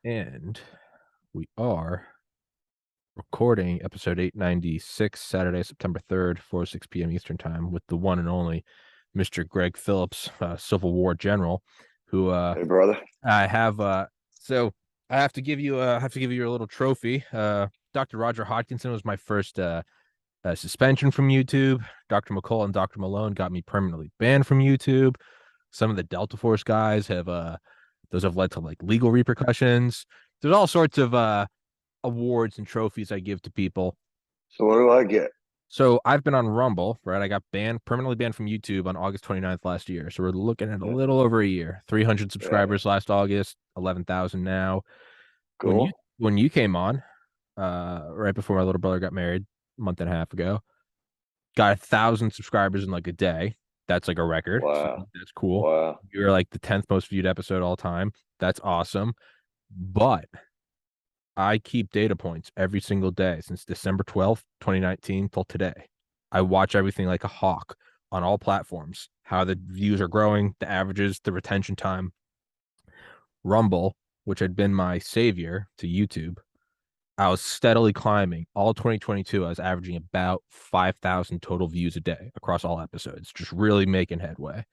And we are recording episode 896, Saturday, September 3rd, 4:06 p.m. Eastern Time, with the one and only Mr. Gregg Phillips, Civil War general, who Hey, brother. I have so I have to give you a little trophy. Dr. Roger Hodgkinson was my first suspension from YouTube. Dr. McCall and Dr. Malone got me permanently banned from YouTube. Some of the Delta Force guys have those have led to like legal repercussions. There's all sorts of awards and trophies I give to people. So what do I get? So I've been on Rumble, right? I got permanently banned from YouTube on August 29th last year. So we're looking at a Yeah, little over a year. 300 yeah, subscribers last August, 11,000 now. When you cool. when you came on, right before my little brother got married a month and a half ago, got 1,000 subscribers in like a day. That's like a record. So Wow, that's cool. wow. You're like the 10th most viewed episode all time. That's awesome. But I keep data points every single day since December 12th, 2019 till today. I watch everything like a hawk on all platforms, how the views are growing, the averages, the retention time. Rumble, which had been my savior to YouTube, I was steadily climbing. All 2022, I was averaging about 5,000 total views a day across all episodes, just really making headway.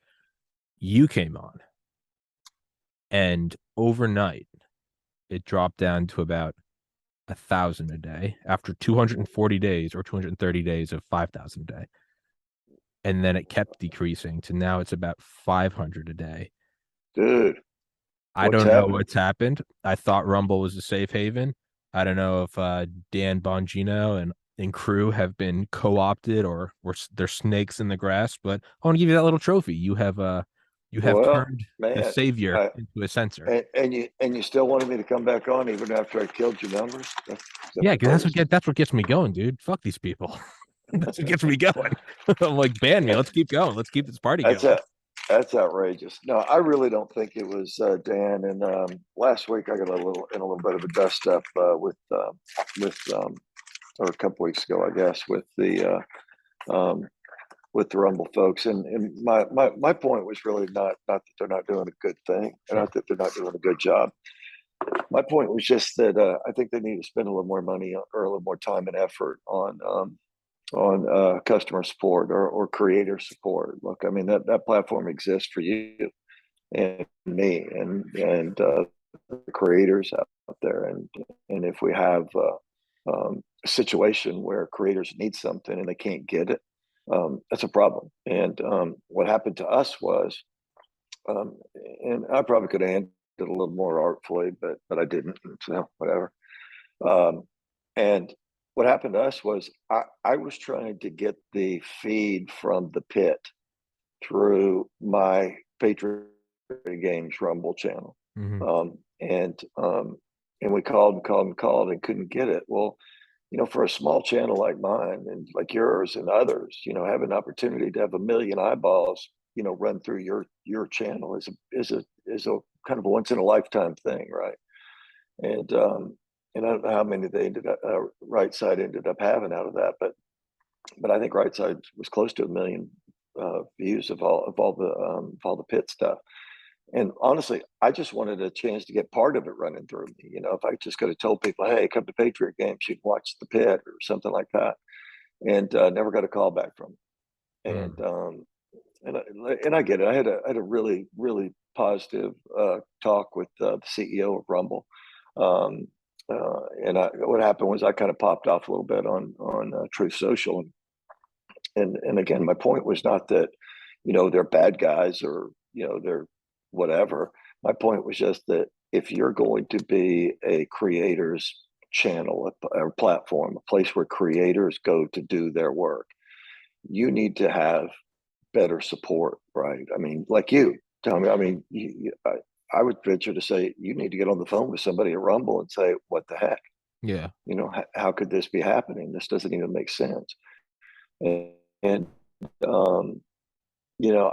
You came on, and overnight, it dropped down to about 1,000 a day after 240 days or 230 days of 5,000 a day. And then it kept decreasing to now it's about 500 a day. Dude, I what's don't know happening? what's happened. I thought Rumble was a safe haven. I don't know if Dan Bongino and crew have been co-opted or they're snakes in the grass, but I want to give you that little trophy. You have Well, turned the man, savior I into a censor. and you still wanted me to come back on even after I killed your numbers? That's Yeah, crazy. that's what gets me going, dude. Fuck these people. That's what gets me going. I'm like, ban me. Let's keep going. Let's keep this party That's going. a that's outrageous. No, I really don't think it was Dan. And last week I got a little bit of a dust up with or a couple weeks ago, I guess, um, with the Rumble folks. And my point was really not that they're not doing a good thing, and Sure. not that they're not doing a good job. My point was just that I think they need to spend a little more money or a little more time and effort on customer support or creator support. Look, I mean that platform exists for you and me and the creators out there, and if we have a situation where creators need something and they can't get it, that's a problem. And what happened to us was, um, and I probably could have handled it a little more artfully, but I didn't. So whatever. Um, and what happened to us was I was trying to get the feed from the pit through my Patriot Games Rumble channel. Hmm. Um, and um, and we called and called and called and couldn't get it. Well, for a small channel like mine and like yours and others, have an opportunity to have a million eyeballs, run through your channel is a kind of a once in a lifetime thing, right? And and I don't know how many they ended up right side ended up having out of that, but I think right side was close to a million views of all the pit stuff. And honestly, I just wanted a chance to get part of it running through me. If I just could have told people, "Hey, come to Patriot Games, you can watch the pit" or something like that, and never got a call back from them. Mm. And I get it. I had a really really positive talk with the CEO of Rumble. Um, what happened was I kind of popped off a little bit on Truth Social, and again, my point was not that they're bad guys or they're whatever. My point was just that if you're going to be a creators channel or platform, a place where creators go to do their work, you need to have better support, right? I mean, like you, Tommy. I mean, I would venture to say you need to get on the phone with somebody at Rumble and say, "What the heck? Yeah. How could this be happening? This doesn't even make sense." And um, you know,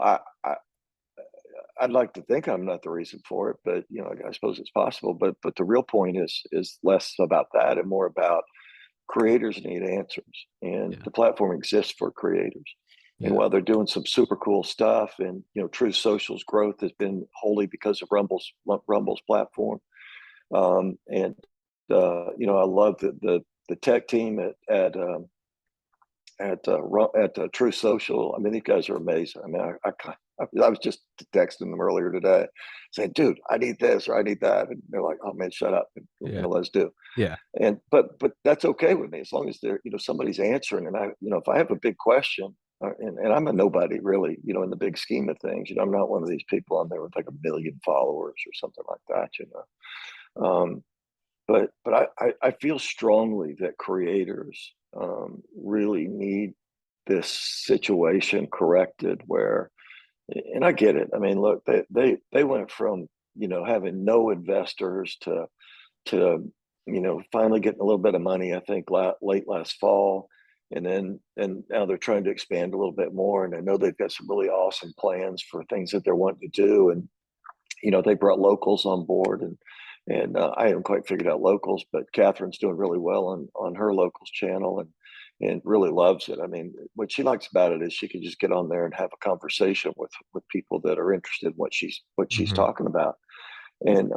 I'd like to think I'm not the reason for it, but I suppose it's possible. But the real point is less about that and more about creators need answers, and Yeah. the platform exists for creators. And Yeah. while they're doing some super cool stuff, and Truth Social's growth has been wholly because of Rumble's platform. And I love the tech team at True Social. I mean, these guys are amazing. I mean, I was just texting them earlier today, saying, "Dude, I need this or I need that," and they're like, "Oh man, shut up, and Yeah. let's do." Yeah. And but that's okay with me as long as they're somebody's answering. And if I have a big question, and I'm a nobody really, in the big scheme of things. I'm not one of these people on there with like a million followers or something like that. But I feel strongly that creators really need this situation corrected where, and I get it. I mean, look, they went from having no investors to finally getting a little bit of money. I think late last fall, and now they're trying to expand a little bit more. And I know they've got some really awesome plans for things that they're wanting to do. And they brought locals on board, and I haven't quite figured out locals, but Catherine's doing really well on her locals channel, and really loves it. I mean, what she likes about it is she can just get on there and have a conversation with people that are interested in what she's Mhm. talking about. And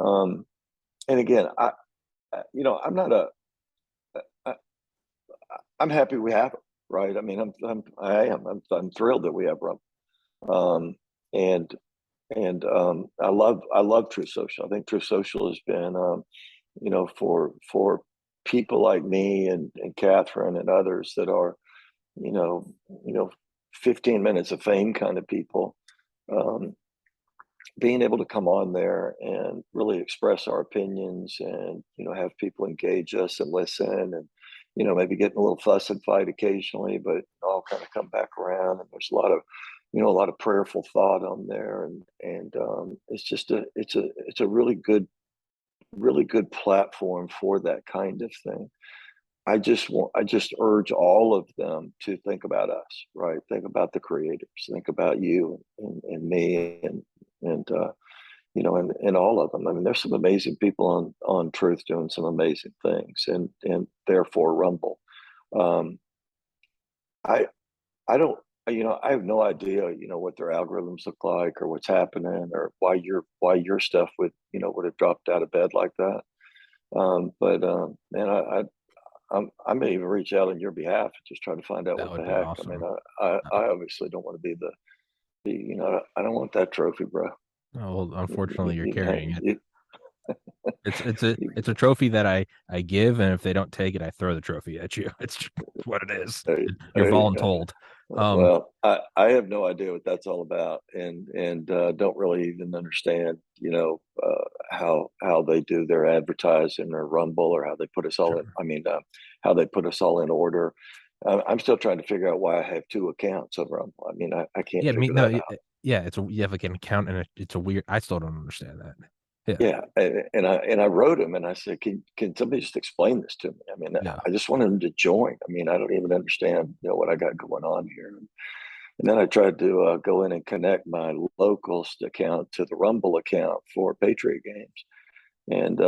again, I'm not I, I'm happy we have it, right? I mean, I'm thrilled that we have Rumble. Um, and I love True Social. I think True Social has been, for people like me and Catherine and others that are, you know, you know, 15 minutes of fame kind of people, um, being able to come on there and really express our opinions, and have people engage us and listen, and maybe getting a little fuss and fight occasionally, but all kind of come back around. And there's a lot of prayerful thought on there, and it's just it's a really good platform for that kind of thing. I just urge all of them to think about us, right? Think about the creators, think about you and me, and all of them. I mean, there's some amazing people on Truth doing some amazing things, and therefore Rumble. Um, I I don't, I have no idea, what their algorithms look like or what's happening or why your stuff would have dropped out of bed like that. But man, I may even reach out on your behalf and just try to find out That what the would be heck. I mean, awesome. I obviously don't want to be I don't want that trophy, bro. Oh, well, unfortunately, you're You, carrying it. you, It's a trophy that I give, and if they don't take it, I throw the trophy at you. It's what it is. there, You're there you go. voluntold. Um, Well, I have no idea what that's all about, and don't really even understand, how they do their advertising or Rumble, or how they put us all in. sure. I mean, how they put us all in order. I'm still trying to figure out why I have two accounts of Rumble. I mean, I can't Yeah, me figure no, that out. yeah, you have like an account, and it's a weird. I still don't understand that. Yeah, Yeah, and I wrote him and I said, can somebody just explain this to me? I mean, yeah, I just want him to join. I mean, I don't even understand, what I got going on here. And then I tried to go in and connect my locals account to the Rumble account for Patriot games. And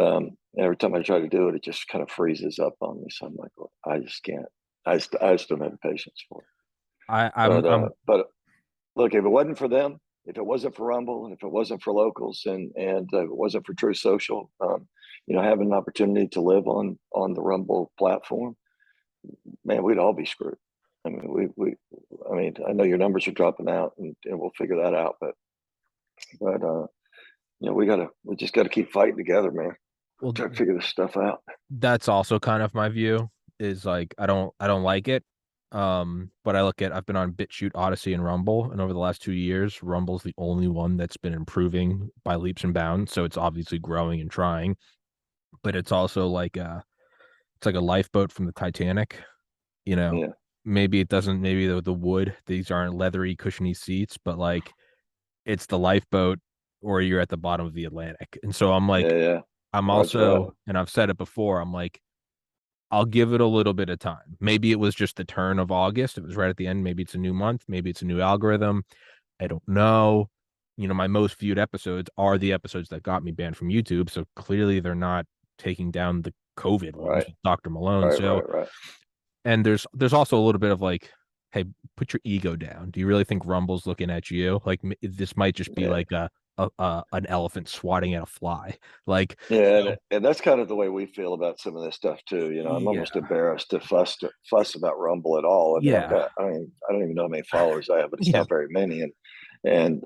every time I try to do it, it just kind of freezes up on me. So I'm like, well, I just can't. I just don't have the patience for it. I, I'm, But I'm, but look, if it wasn't for them, if it wasn't for Rumble, and if it wasn't for locals, and if it wasn't for True Social, having an opportunity to live on the Rumble platform, man, we'd all be screwed. I mean, I mean, I know your numbers are dropping out, and we'll figure that out. But we just gotta keep fighting together, man. well, Try to figure this stuff out. that's also kind of my view. Is like I don't like it. But I've been on BitChute, Odyssey, and Rumble, and over the last 2 years, Rumble's the only one that's been improving by leaps and bounds. So it's obviously growing and trying, but it's also like it's like a lifeboat from the Titanic. You know, Yeah, maybe it doesn't. Maybe the wood, these aren't leathery, cushiony seats, but like it's the lifeboat, or you're at the bottom of the Atlantic. And so I'm yeah, like, yeah. I'm Roger that. also, and I've said it before, I'm like, I'll give it a little bit of time. Maybe it was just the turn of August. It was right at the end. Maybe it's a new month. Maybe it's a new algorithm. I don't know. My most viewed episodes are the episodes that got me banned from YouTube. So clearly they're not taking down the COVID ones Right, with Dr. Malone. right, So, right, right. and there's also a little bit of like, hey, put your ego down. Do you really think Rumble's looking at you? Like this might just be Yeah, like an elephant swatting at a fly. Like, Yeah, so and that's kind of the way we feel about some of this stuff too. You know, I'm yeah, almost embarrassed to fuss about Rumble at all. I mean, yeah, I don't even know how many followers I have, but it's yeah, not very many. And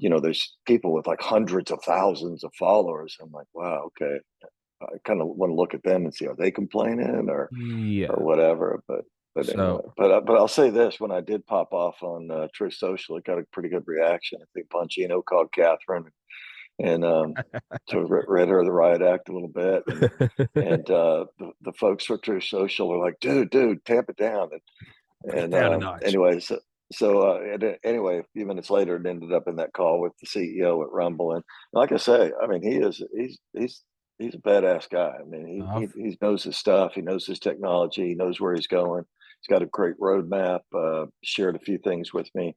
you know, there's people with like hundreds of thousands of followers. I'm like, wow, okay. I kind of want to look at them and see, are they complaining or yeah. whatever. But anyway, So but I'll say this: when I did pop off on Truth Social, it got a pretty good reaction. I think Bongino called Catherine and sort of read her the riot act a little bit, and the folks for Truth Social were like, dude, tamp it down, bring it and down a notch. anyways. Anyway, a few minutes later, it ended up in that call with the CEO at Rumble, and like I say, I mean, he's a badass guy. I mean, he knows his stuff, he knows his technology, he knows where he's going. He's got a great roadmap. Shared a few things with me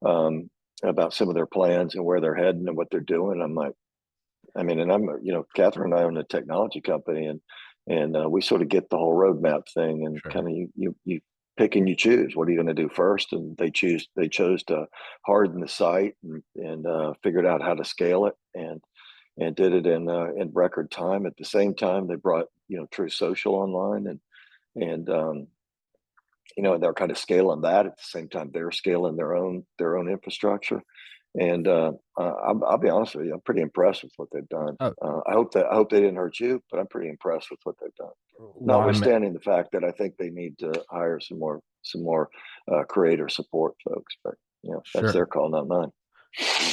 about some of their plans and where they're heading and what they're doing. I'm like, I mean, and I'm, you know, Catherine and I own a technology company, and we sort of get the whole roadmap thing, and Sure. kind of you pick and you choose what are you going to do first, and they chose to harden the site and figured out how to scale it and did it in record time. At the same time, they brought True Social online and you know, they're kind of scaling that at the same time they're scaling their own infrastructure. And I'll be honest with you, I'm pretty impressed with what they've done. Oh, I hope they didn't hurt you, but I'm pretty impressed with what they've done. well, I'm Notwithstanding the fact that I think they need to hire some more creator support folks, but that's sure. their call, not mine.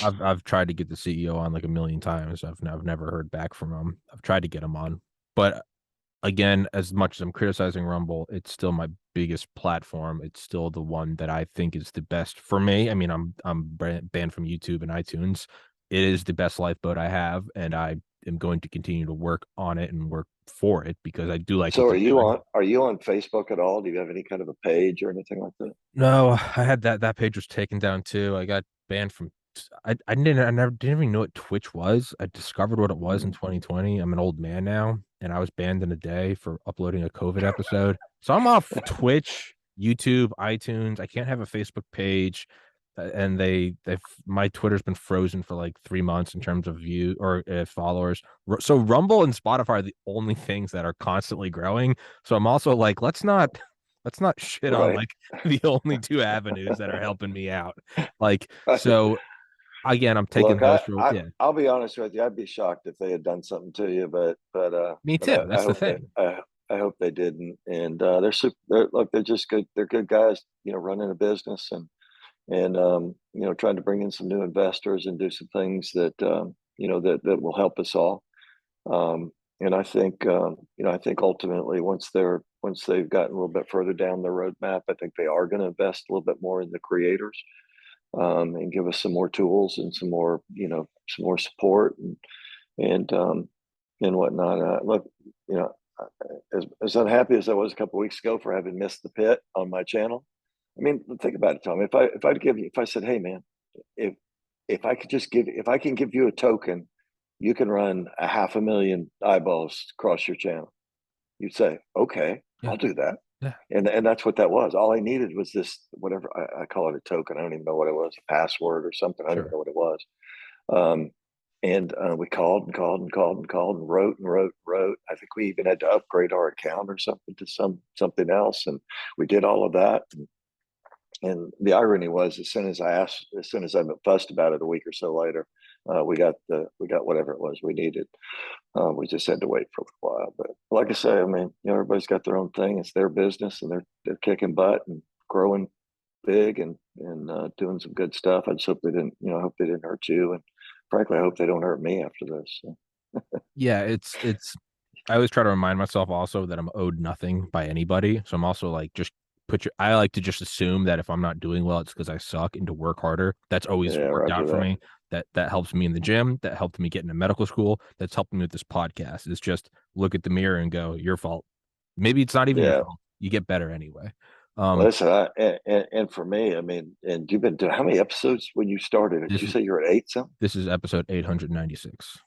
I've tried to get the CEO on like a million times. I've never heard back from him. I've tried to get him on, but again, as much as I'm criticizing Rumble, it's still my biggest platform. It's still the one that I think is the best for me. I mean, I'm banned from YouTube and iTunes. It is the best lifeboat I have, and I am going to continue to work on it and work for it because I do like So what they're doing. are you on Facebook at all? Do you have any kind of a page or anything like that? No, I had that page was taken down too. I got banned from I never didn't even know what Twitch was. I discovered what it was in Mhm. 2020. I'm an old man now, and I was banned in a day for uploading a COVID episode. So I'm off Twitch, YouTube, iTunes. I can't have a Facebook page. And they've my Twitter's been frozen for like 3 months in terms of view or followers. So Rumble and Spotify are the only things that are constantly growing. So I'm also like, let's not shit on Right. like the only two avenues that are helping me out. Like, so again, I'm taking Look, those for yeah. I'll be honest with you. I'd be shocked if they had done something to you, Me but too. I That's the hope thing. I hope they didn't. And they're super. Look, they're just good. They're good guys. You know, running a business and trying to bring in some new investors and do some things that that will help us all. And I think I think ultimately once they've gotten a little bit further down the roadmap, I think they are going to invest a little bit more in the creators and give us some more tools and some more support and whatnot. Look, you know, as unhappy as I was a couple of weeks ago for having missed the pit on my channel. I mean, think about it, Tom. If I said, hey man, if if I can give you a token, you can run 500,000 eyeballs across your channel. You'd say, okay, Yeah. I'll do that. Yeah. And that's what that was. All I needed was this, whatever I call it, a token. I don't even know what it was, a password or something. I don't even Sure. know what it was. Um, and we called and called and called and called and wrote and wrote and wrote. I think we even had to upgrade our account or something to something else. And we did all of that. And the irony was, as soon as I fussed about it a week or so later, we got whatever it was we needed. We just had to wait for a while. But like I say, I mean, everybody's got their own thing. It's their business, and they're kicking butt and growing big and doing some good stuff. I just hope they didn't, I hope they didn't hurt you, and frankly, I hope they don't hurt me after this. So. Yeah, it's I always try to remind myself also that I'm owed nothing by anybody. So I'm also like just I like to just assume that if I'm not doing well, it's because I suck and to work harder. That's always Yeah, worked Roger out for that. me. That helps me in the gym. That helped me get into medical school. That's helped me with this podcast. It's just look at the mirror and go, your fault. Maybe it's not even your Yeah. fault. You get better anyway. Um, Listen, and for me, I mean, and you've been doing how many episodes when you started? Did this you is say you're at eight something? this is episode 896.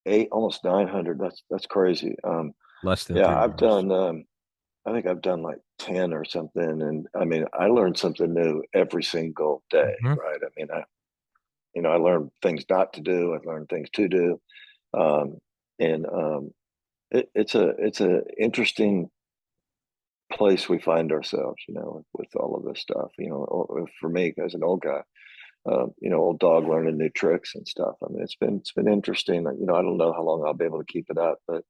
Eight, almost 900. That's crazy. Less than Yeah, 3 years. I think I've done like 10 or something. And I mean, I learned something new every single day, Mhm. right? I mean, I learned things not to do. I learned things to do. Um, and it's a interesting place we find ourselves, with all of this stuff. For me as an old guy, old dog learning new tricks and stuff. I mean, it's been interesting. I don't know how long I'll be able to keep it up, but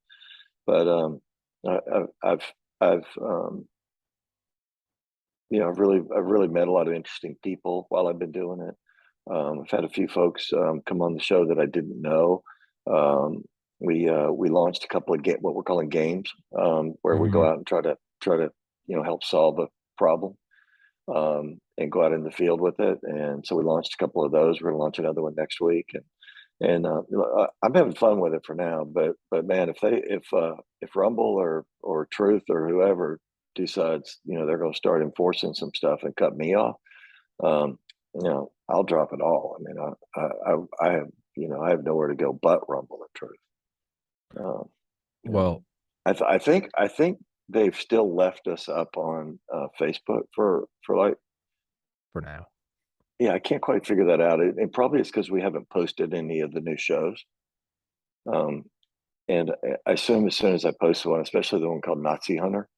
I, I've I've really met a lot of interesting people while I've been doing it. I've had a few folks come on the show that I didn't know. Um, we launched a couple of what we're calling games, where we go Mhm. out and try to help solve a problem, and go out in the field with it. And so we launched a couple of those. We're going to launch another one next week, and I'm having fun with it for now. But man, if Rumble or Truth or whoever decides they're going to start enforcing some stuff and cut me off, I'll drop it all. I mean, I have I have nowhere to go but Rumble and Truth. Um, you know, Well, I think they've still left us up on Facebook for like, for now. yeah, I can't quite figure that out. It probably it's because we haven't posted any of the new shows. Um, and I assume as soon as I post one, especially the one called Nazi Hunter,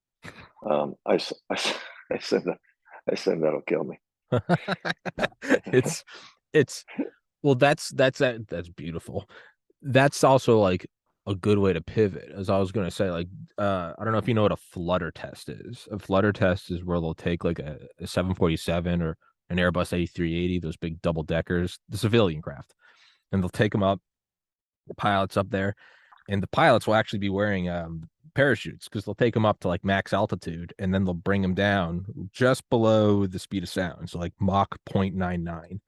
I assume I assume that'll kill me. it's it's well, that's beautiful. That's also like a good way to pivot. As I was going to say, like, I don't know if you know what a flutter test is. A flutter test is where they'll take like a 747 or an Airbus A380, those big double deckers, the civilian craft, and they'll take them up, the pilots up there, and the pilots will actually be wearing parachutes because they'll take them up to like max altitude and then they'll bring them down just below the speed of sound, so like Mach 0.99,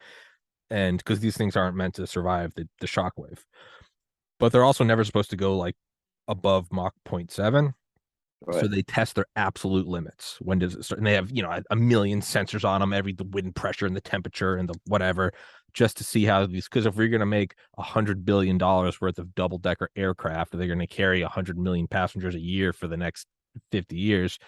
and because these things aren't meant to survive the shock wave, but they're also never supposed to go like above Mach point 0.7. So Right. they test their absolute limits. When does it start? And they have, a million sensors on them, the wind pressure and the temperature and the whatever, just to see how these. Because if we're going to make $100 billion worth of double decker aircraft, they're going to carry 100 million passengers a year for the next 50 years.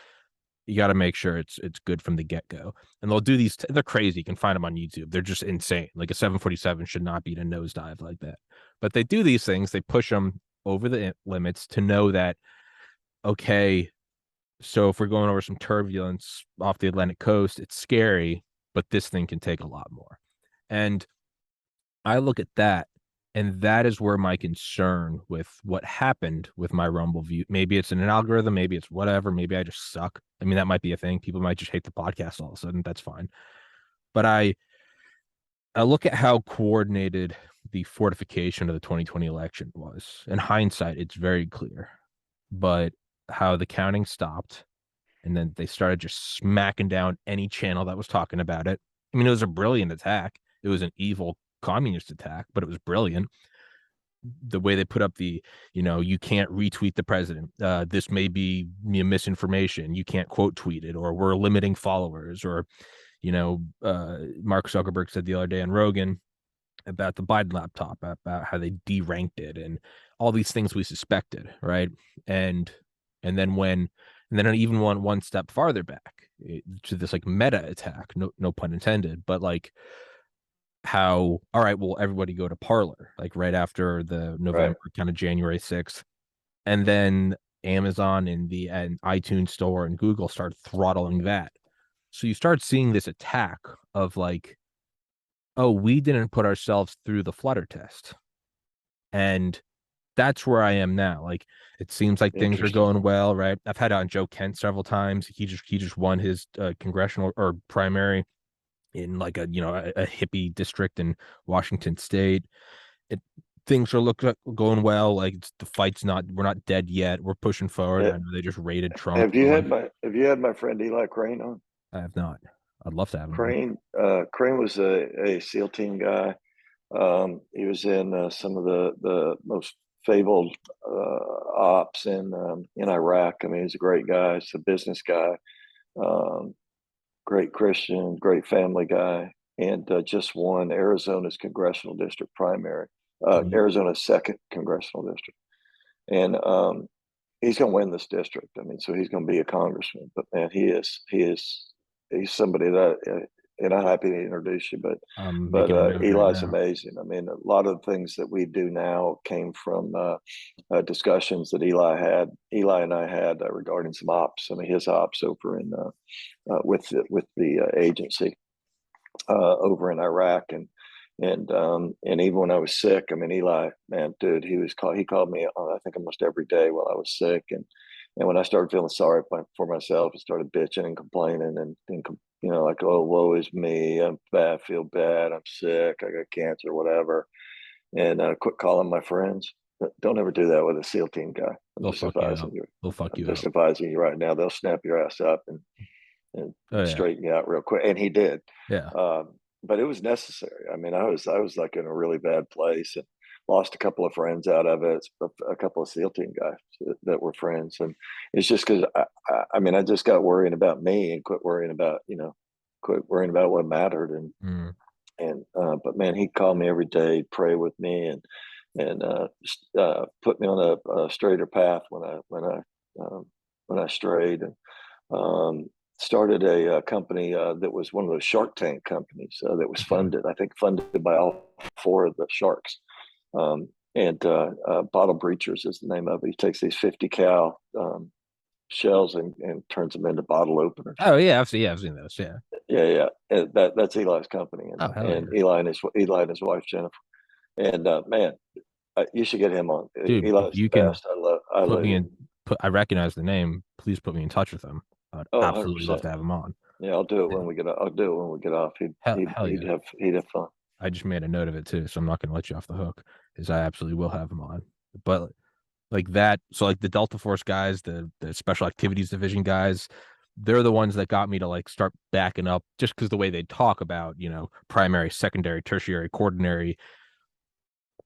You got to make sure it's good from the get go. And they'll do these. They're crazy. You can find them on YouTube. They're just insane. Like a 747 should not be in a nosedive like that. But they do these things. They push them over the limits to know that, okay, so if we're going over some turbulence off the Atlantic coast, it's scary, but this thing can take a lot more. And I look at that, and that is where my concern with what happened with my Rumble view. Maybe it's in an algorithm, maybe it's whatever, maybe I just suck. I mean, that might be a thing. People might just hate the podcast all of a sudden. That's fine. But I look at how coordinated the fortification of the 2020 election was. In hindsight, it's very clear. But how the counting stopped, and then they started just smacking down any channel that was talking about it. I mean, it was a brilliant attack. It was an evil communist attack, but it was brilliant. The way they put up you can't retweet the president. This may be misinformation. You can't quote tweet it, or we're limiting followers, or, Mark Zuckerberg said the other day on Rogan about the Biden laptop, about how they deranked it and all these things we suspected, right? And and then when and then I even one step farther back, to this like meta attack, no pun intended, but like how, all right, well, everybody go to Parler, like right after the Right. November kind of January 6th, and then Amazon and iTunes Store and Google start throttling that. So you start seeing this attack of like, oh, we didn't put ourselves through the flutter test. And that's where I am now. Like, it seems like things are Interesting. going well, right? I've had on Joe Kent several times. He just won his congressional or primary in like a hippie district in Washington State. It Things are going well. Like, the fight's not we're not dead yet. We're pushing forward. Uh, I know they just raided Trump. have you had my friend Eli Crane on? I have not. I'd love to have him on. Crane was a SEAL team guy. He was in some of the most fabled ops in Iraq. I mean, he's a great guy. He's a business guy. Um, Great Christian, great family guy, and just won Arizona's congressional district primary, Mhm. Arizona's second congressional district, and he's going to win this district. I mean, so he's going to be a congressman. But man, he's somebody that I'm happy to introduce you, but I'm making a note right Eli's now. amazing. I mean, a lot of the things that we do now came from discussions that Eli and I had regarding some ops. I mean, his ops over in with the agency over in Iraq, and even when I was sick, I mean, Eli, man, dude, he called me I think almost every day while I was sick, and when I started feeling sorry for myself, I started bitching and complaining and like, oh, woe is me, I'm bad, I feel bad, I'm sick, I got cancer, whatever, and quit calling my friends. Don't ever do that with a SEAL team guy. I'm They'll just fuck you advising up. you. They'll fuck I'm you just up. advising you right now. They'll snap your ass up and Oh yeah. straighten you out real quick. And he did. Yeah. But it was necessary. I mean, I was like in a really bad place and lost a couple of friends out of it, a couple of SEAL team guys that were friends. And it's just because I mean, I just got worrying about me and quit worrying about what mattered. But man, he called me every day, pray with me, and put me on a straighter path when I strayed, and started a company that was one of those Shark Tank companies that was funded by all four of the sharks. And Bottle Breachers is the name of it. He takes these 50 cal shells and turns them into bottle openers. Oh yeah, I've seen those. Yeah. Yeah. That's Eli's company, and Oh hell and yeah, Eli and his wife Jennifer. And man, you should get him on. dude. If Eli's you the can best. I put love me in, him. I recognize the name. Please put me in touch with him. I'd Oh, absolutely love 100%. to have him on. Yeah, I'll do it Yeah. when we get. I'll do it when we get off. Hell yeah. He'd have fun. I just made a note of it too, so I'm not going to let you off the hook. Is I absolutely will have him on. But like that, so like the Delta Force guys, the Special Activities Division guys, they're the ones that got me to like start backing up, just because the way they talk about primary, secondary, tertiary, quaternary.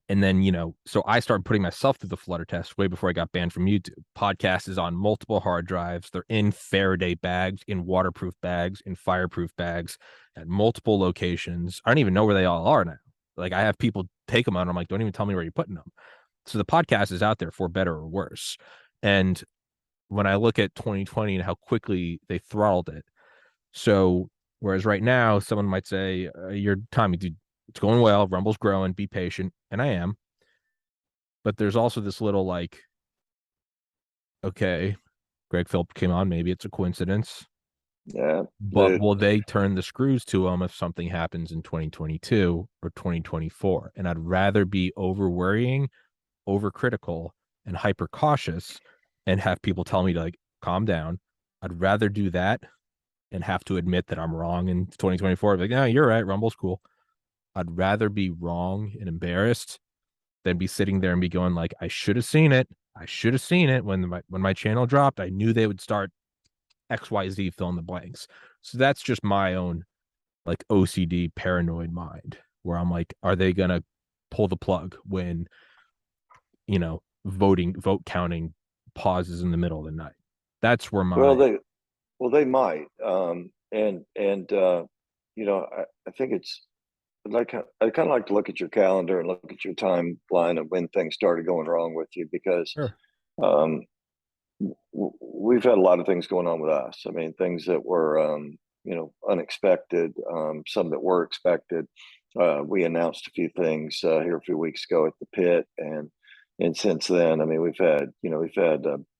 And then, so I started putting myself through the flutter test way before I got banned from YouTube. Podcast is on multiple hard drives. They're in Faraday bags, in waterproof bags, in fireproof bags at multiple locations. I don't even know where they all are now. Like I have people take them out. And I'm like, don't even tell me where you're putting them. So the podcast is out there for better or worse. And when I look at 2020 and how quickly they throttled it. So whereas right now, someone might say, you're Tommy, dude, it's going well. Rumble's growing. Be patient. And I am. But there's also this little like, okay, Gregg Phillips came on. Maybe it's a coincidence. Yeah, But dude. will they turn the screws to him if something happens in 2022 or 2024? And I'd rather be over worrying, over critical, and hyper cautious and have people tell me to like calm down. I'd rather do that and have to admit that I'm wrong in 2024. Like, no, you're right. Rumble's cool. I'd rather be wrong and embarrassed than be sitting there and be going like, I should have seen it. I should have seen it when my channel dropped. I knew they would start XYZ fill in the blanks. So that's just my own like OCD paranoid mind where I'm like, are they gonna pull the plug when vote counting pauses in the middle of the night? That's where Well, my they might. I think it's like I kind of like to look at your calendar and look at your timeline of when things started going wrong with you, because sure. um, we've had a lot of things going on with us. I mean, things that were unexpected, some that were expected. We announced a few things here a few weeks ago at the pit, and since then, I mean, we've had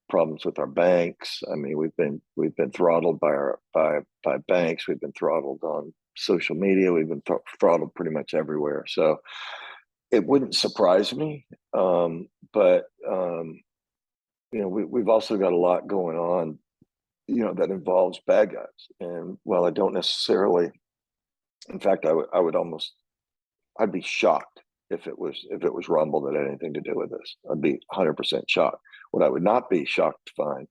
problems with our banks. I mean, we've been throttled by banks. We've been throttled on social media. We've been throttled pretty much everywhere. So it wouldn't surprise me, but we've also got a lot going on, that involves bad guys. And while I don't necessarily, in fact, I'd be shocked if it was Rumble that had anything to do with this. I'd be 100% shocked. What I would not be shocked to find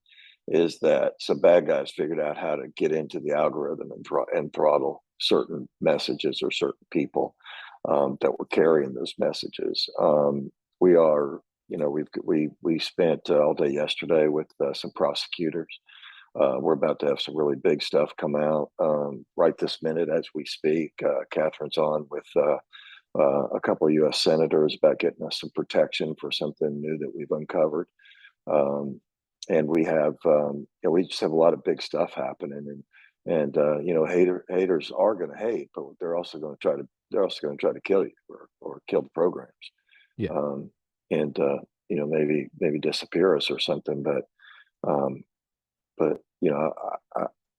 is that some bad guys figured out how to get into the algorithm and throttle certain messages or certain people that were carrying those messages. We are, we spent all day yesterday with some prosecutors. We're about to have some really big stuff come out right this minute as we speak. Catherine's on with a couple of U.S. senators about getting us some protection for something new that we've uncovered. And we just have a lot of big stuff happening. and haters are going to hate, but they're also going to try to kill you or kill the programs, Yeah. um, and maybe disappear us or something. Um, but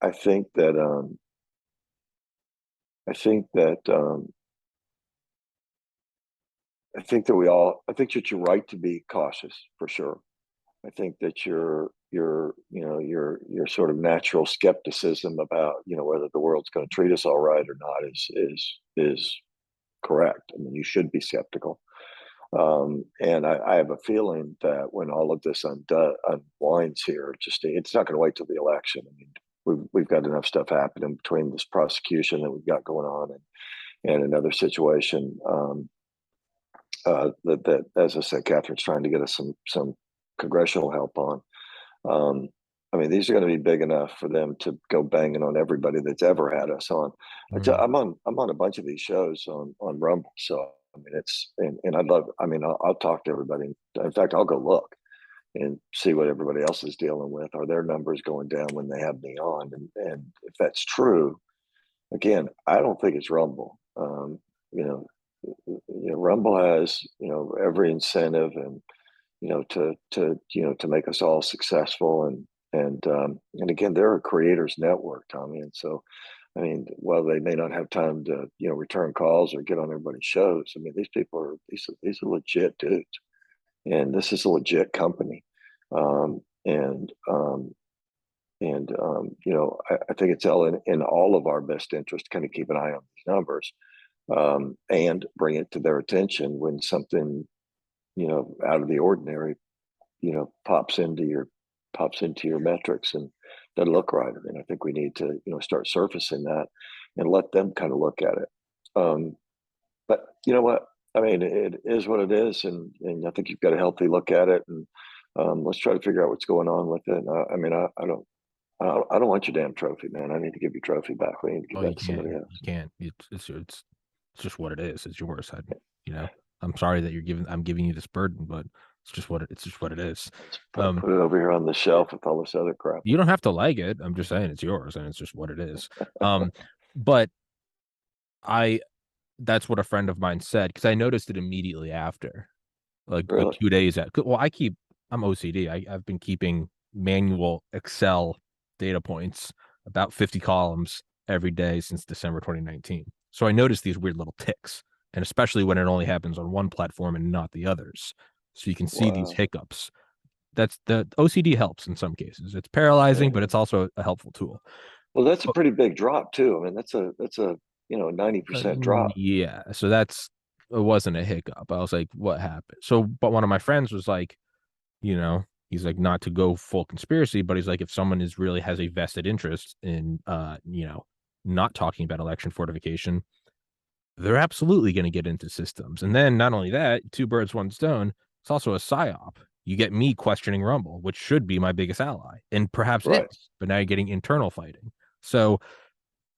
I think that I think that I think that you're right to be cautious for sure. I think that your sort of natural skepticism about whether the world's going to treat us all right or not is correct. I mean, you should be skeptical. And I have a feeling that when all of this unwinds here, it's not going to wait till the election. I mean, we've got enough stuff happening between this prosecution that we've got going on and another situation that, as I said, Catherine's trying to get us some congressional help on. I mean, these are going to be big enough for them to go banging on everybody that's ever had us on. Mm. I'm on a bunch of these shows on Rumble, so I mean and I'd love. I mean, I'll talk to everybody. In fact, I'll go look and see what everybody else is dealing with. Are their numbers going down when they have me on? And if that's true, again, I don't think it's Rumble. You know, Rumble has every incentive and to make us all successful and again, they're a creators network, Tommy, and so I mean, while they may not have time to return calls or get on everybody's shows, I mean, these are legit dudes, and this is a legit company, um, and um, I think it's all in all of our best interest to kind of keep an eye on these numbers, and bring it to their attention when something out of the ordinary pops into your metrics and doesn't look right. And I think we need to start surfacing that and let them kind of look at it. But you know what? I mean, it is what it is, and I think you've got a healthy look at it, and let's try to figure out what's going on with it. I mean, I don't want your damn trophy, man. I need to give your trophy back. We need to give Oh, you that to can't. somebody You else. can't. It's just what it is. It's yours. I'm sorry that I'm giving you this burden, but it's just what it is. Let's Um, put it over here on the shelf with all this other crap. you don't have to like it. I'm just saying it's yours and it's just what it is. But I that's what a friend of mine said because I noticed it immediately after, like Really? 2 days at. Well, I'm OCD. I've been keeping manual Excel data points, about 50 columns every day since December 2019. So I noticed these weird little ticks, and especially when it only happens on one platform and not the others. So you can see these Wow. hiccups. That's the OCD helps in some cases. It's Yeah. paralyzing, but it's also a helpful tool. Well, that's a pretty big drop too. I mean, that's a 90% drop. Yeah, so it wasn't a hiccup. I was like, what happened? So, but one of my friends was like, he's like, not to go full conspiracy, but he's like, if someone is really has a vested interest in, not talking about election fortification, they're absolutely going to get into systems. And then not only that, two birds, one stone, it's also a psyop. You get me questioning Rumble, which should be my biggest ally, and perhaps Right. is, but now you're getting internal fighting. So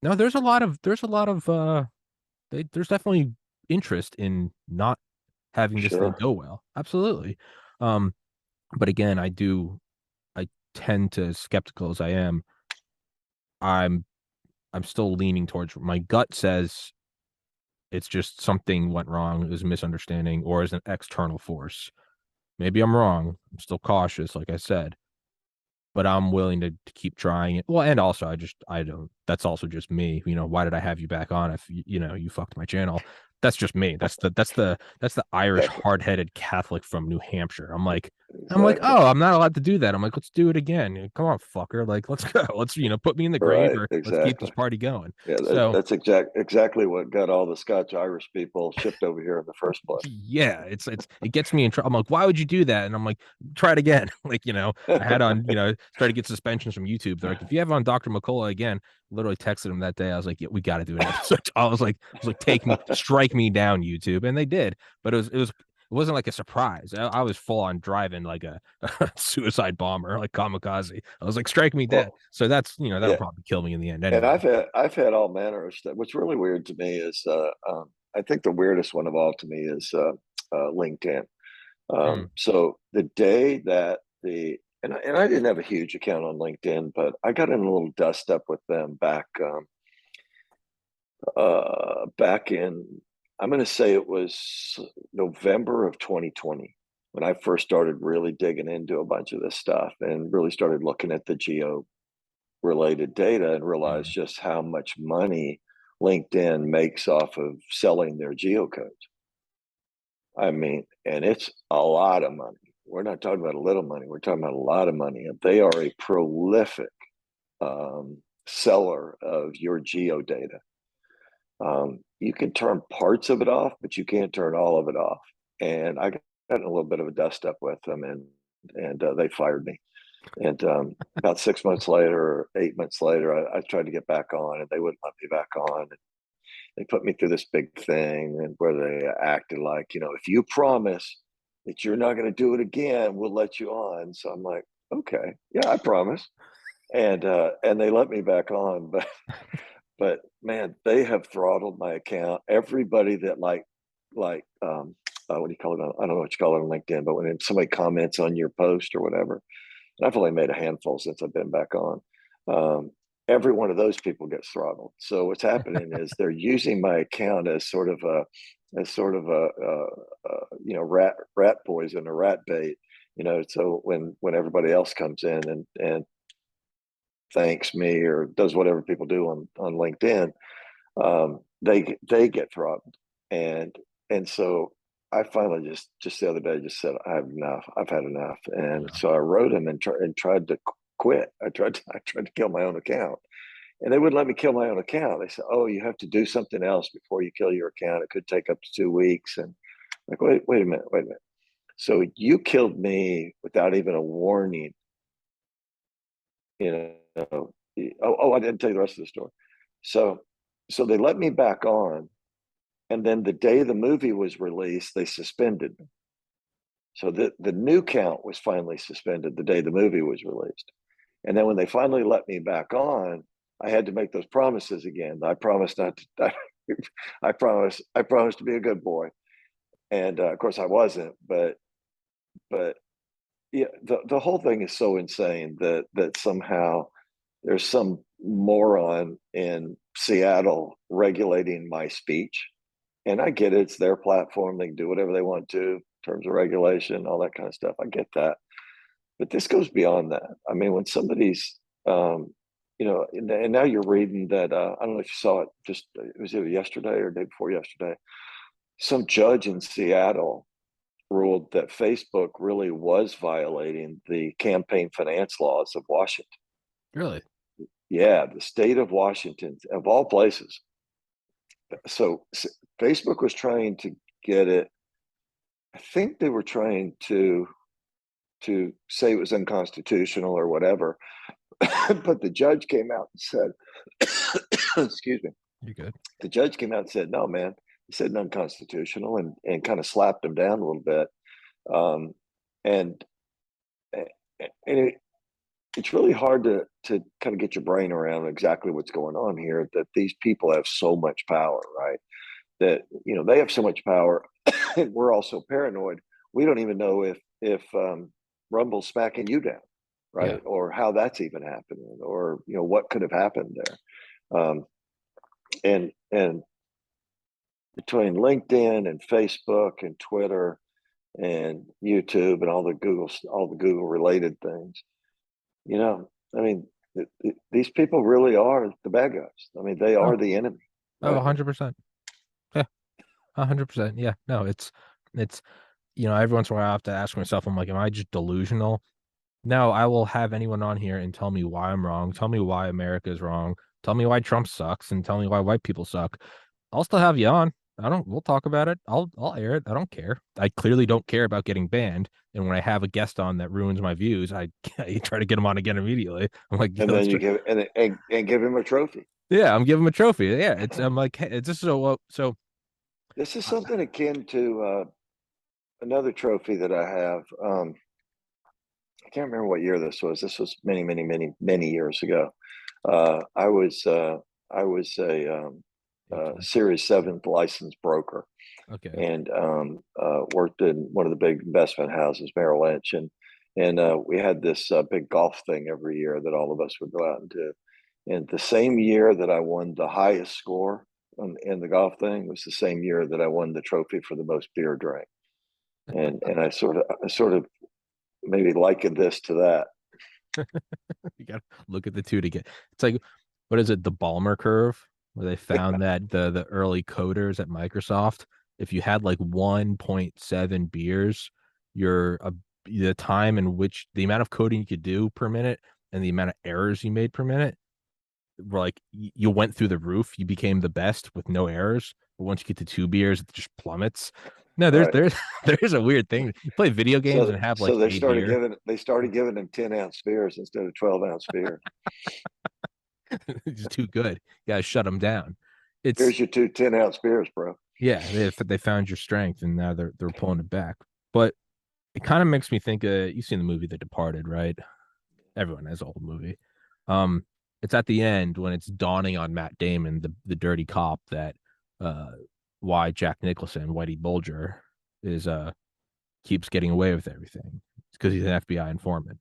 no, there's definitely interest in not having this thing Sure. go well. Absolutely. Um, but again, I tend to skeptical as I am. I'm I'm still leaning towards my gut says it's just something went wrong, it was a misunderstanding, or is an external force. Maybe I'm wrong. I'm still cautious, like I said, but I'm willing to keep trying it. Well, and also I don't that's also just me. Why did I have you back on if you fucked my channel? That's just me. That's the Irish Exactly. hard-headed Catholic from New Hampshire. I'm like, Exactly. oh, I'm not allowed to do that. I'm like, let's do it again. Come on, fucker. Like, let's go. Let's, put me in the grave Right. or let's keep this Exactly. party going. Yeah. So That's exactly what got all the Scotch Irish people shipped over here in the first place. yeah, it gets me in trouble. I'm like, why would you do that? And I'm like, try it again. Like, I had on, started to get suspensions from YouTube. They're like, if you have on Dr. McCullough again, literally texted him that day. I was like, yeah, we got to do an episode. I was like, strike me down, YouTube, and they did. But it wasn't like a surprise. I was full on driving like a suicide bomber, like kamikaze. I was like, strike me dead. Well, So that'll yeah. probably kill me in the end And anyway. I've had all manner of stuff. What's really weird to me is I think the weirdest one of all to me is LinkedIn. Hmm. So the day that the and I didn't have a huge account on LinkedIn, but I got in a little dust up with them back in, I'm going to say it was November of 2020 when I first started really digging into a bunch of this stuff and really started looking at the geo related data and realized Mhm. just how much money LinkedIn makes off of selling their geocodes. I mean, and it's a lot of money. We're not talking about a little money. We're talking about a lot of money. They are a prolific seller of your geo data. You can turn parts of it off, but you can't turn all of it off. And I got in a little bit of a dust up with them, and they fired me. And about 6 months later, or 8 months later, I tried to get back on, and they wouldn't let me back on. And they put me through this big thing, and where they acted like, if you promise that you're not going to do it again, we'll let you on. So I'm like, okay, yeah, I promise. And they let me back on, but man, they have throttled my account. Everybody that what do you call it? I don't know what you call it on LinkedIn, but when somebody comments on your post or whatever, and I've only made a handful since I've been back on. Um, every one of those people gets throttled. So what's happening is they're using my account as sort of a rat poison or rat bait. So when everybody else comes in and thanks me or does whatever people do on LinkedIn, they get throttled, and so I finally just the other day just said I have enough. I've had enough, and Yeah. so I wrote him and tried to quit. I tried to kill my own account, and they wouldn't let me kill my own account. They said, "Oh, you have to do something else before you kill your account. It could take up to 2 weeks." And like, wait a minute. So you killed me without even a warning, you know. I didn't tell you the rest of the story. So so they let me back on, and then the day the movie was released, they suspended me. So the new count was finally suspended the day the movie was released. And then when they finally let me back on, I had to make those promises again. I promised not to. I promised to be a good boy, and of course I wasn't. But yeah, the whole thing is so insane that somehow there's some moron in Seattle regulating my speech. And I get it, it's their platform. They can do whatever they want to in terms of regulation, all that kind of stuff. I get that. But this goes beyond that. I mean, when somebody's, and now you're reading that, I don't know if you saw it, just it was either yesterday or day before yesterday. Some judge in Seattle ruled that Facebook really was violating the campaign finance laws of Washington. Really? Yeah, the state of Washington, of all places. So Facebook was trying to get it. I think they were trying to say it was unconstitutional or whatever, but the judge came out and said, "Excuse me." You're good. The judge came out and said, "No, man," he said, "unconstitutional," and kind of slapped him down a little bit. Um, and it's really hard to kind of get your brain around exactly what's going on here. That these people have so much power, right? That they have so much power, and we're all so paranoid. We don't even know if Rumble's smacking you down, Yeah. right? Or how that's even happening, or what could have happened there. And between LinkedIn and Facebook and Twitter and YouTube and all the Google related things, I mean, these people really are the bad guys. I mean, they Oh, are the enemy, oh, right? 100%. Yeah, 100%. Yeah. No, it's every once in a while I have to ask myself, I'm like, am I just delusional? No, I will have anyone on here and tell me why I'm wrong, tell me why America is wrong, tell me why Trump sucks, and tell me why white people suck. I'll still have you on. We'll talk about it. I'll air it. I don't care. I clearly don't care about getting banned. And when I have a guest on that ruins my views, I try to get him on again immediately. I'm like, yeah, And then let's you try. give and give him a trophy. Yeah, I'm giving him a trophy. Yeah, I'm like, hey, it's just so This is uh, something akin to another trophy that I have. I can't remember what year this was. This was many, many, many, many years ago. I was a 18. Series 7 licensed broker, Okay. and worked in one of the big investment houses, Merrill Lynch, And we had this big golf thing every year that all of us would go out and do. And the same year that I won the highest score in the golf thing was the same year that I won the trophy for the most beer drank. And I sort of maybe likened this to that. You got to look at the two to get. It's like, what is it? The Balmer curve, where they found that the early coders at Microsoft, if you had like 1.7 beers, the time in which the amount of coding you could do per minute and the amount of errors you made per minute were like you went through the roof. You became the best with no errors. But once you get to 2 beers, it just plummets. No, there's Right. there's there's a weird thing. You play video games So and have so like they a started beer. giving they started giving them 10-ounce beers instead of 12-ounce beer. It's too good. You gotta shut them down. It's Here's your two 10-ounce beers, bro. yeah, they found your strength and now they're pulling it back. But it kind of makes me think you've seen the movie The Departed, right? Everyone has an old movie. Um, it's at the end when it's dawning on Matt Damon, the dirty cop, that uh why Jack Nicholson, Whitey Bulger, is keeps getting away with everything. It's because he's an FBI informant.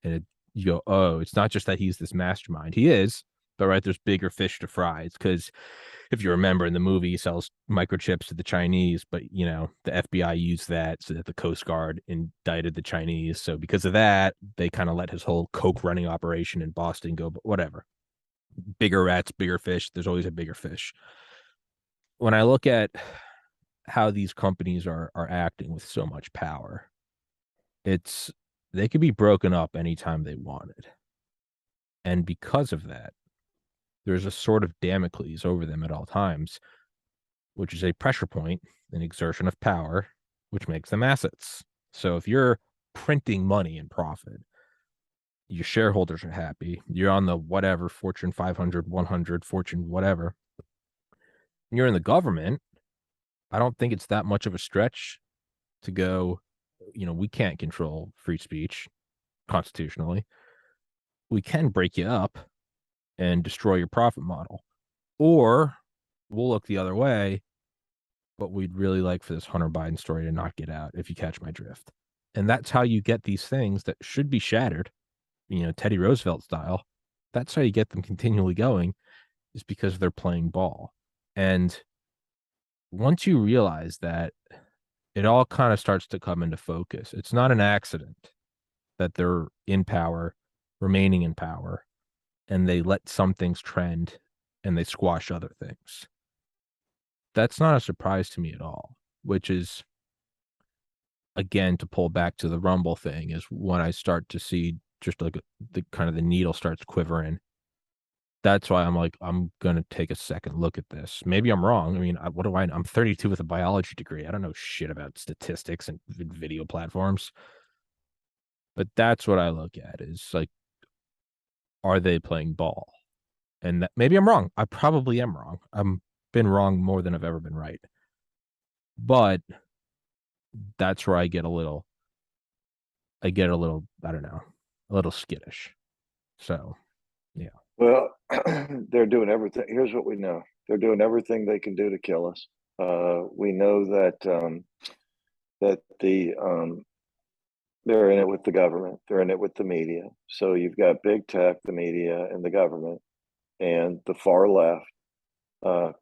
And you go, oh, it's not just that he's this mastermind. He is, but right, there's bigger fish to fry. It's because if you remember in the movie, he sells microchips to the Chinese, but the FBI used that so that the Coast Guard indicted the Chinese. So because of that, they kind of let his whole coke running operation in Boston go. But whatever, bigger rats, bigger fish. There's always a bigger fish. When I look at how these companies are acting with so much power, it's they could be broken up anytime they wanted, and because of that, there's a sort of Damocles over them at all times, which is a pressure point, an exertion of power, which makes them assets. So if you're printing money and profit, your shareholders are happy. You're on the whatever Fortune 500, 100, Fortune whatever. You're in the government. I don't think it's that much of a stretch to go, we can't control free speech constitutionally. We can break you up and destroy your profit model. Or we'll look the other way, but we'd really like for this Hunter Biden story to not get out, if you catch my drift. And that's how you get these things that should be shattered, Teddy Roosevelt style. That's how you get them continually going, is because they're playing ball. And once you realize that, it all kind of starts to come into focus. It's not an accident that they're in power, remaining in power, and they let some things trend and they squash other things. That's not a surprise to me at all, which is, again, to pull back to the Rumble thing, is when I start to see just like the kind of the needle starts quivering. That's why I'm like, I'm going to take a second look at this. Maybe I'm wrong. I mean, what do I know? I'm 32 with a biology degree. I don't know shit about statistics and video platforms, but that's what I look at, is like, are they playing ball? And that, maybe I'm wrong. I probably am wrong. I'm been wrong more than I've ever been right. But that's where I get a little, I don't know, a little skittish. So, yeah. Well, they're doing everything. Here's what we know: they're doing everything they can do to kill us. We know that they're in it with the government. They're in it with the media. So you've got big tech, the media, and the government, and the far left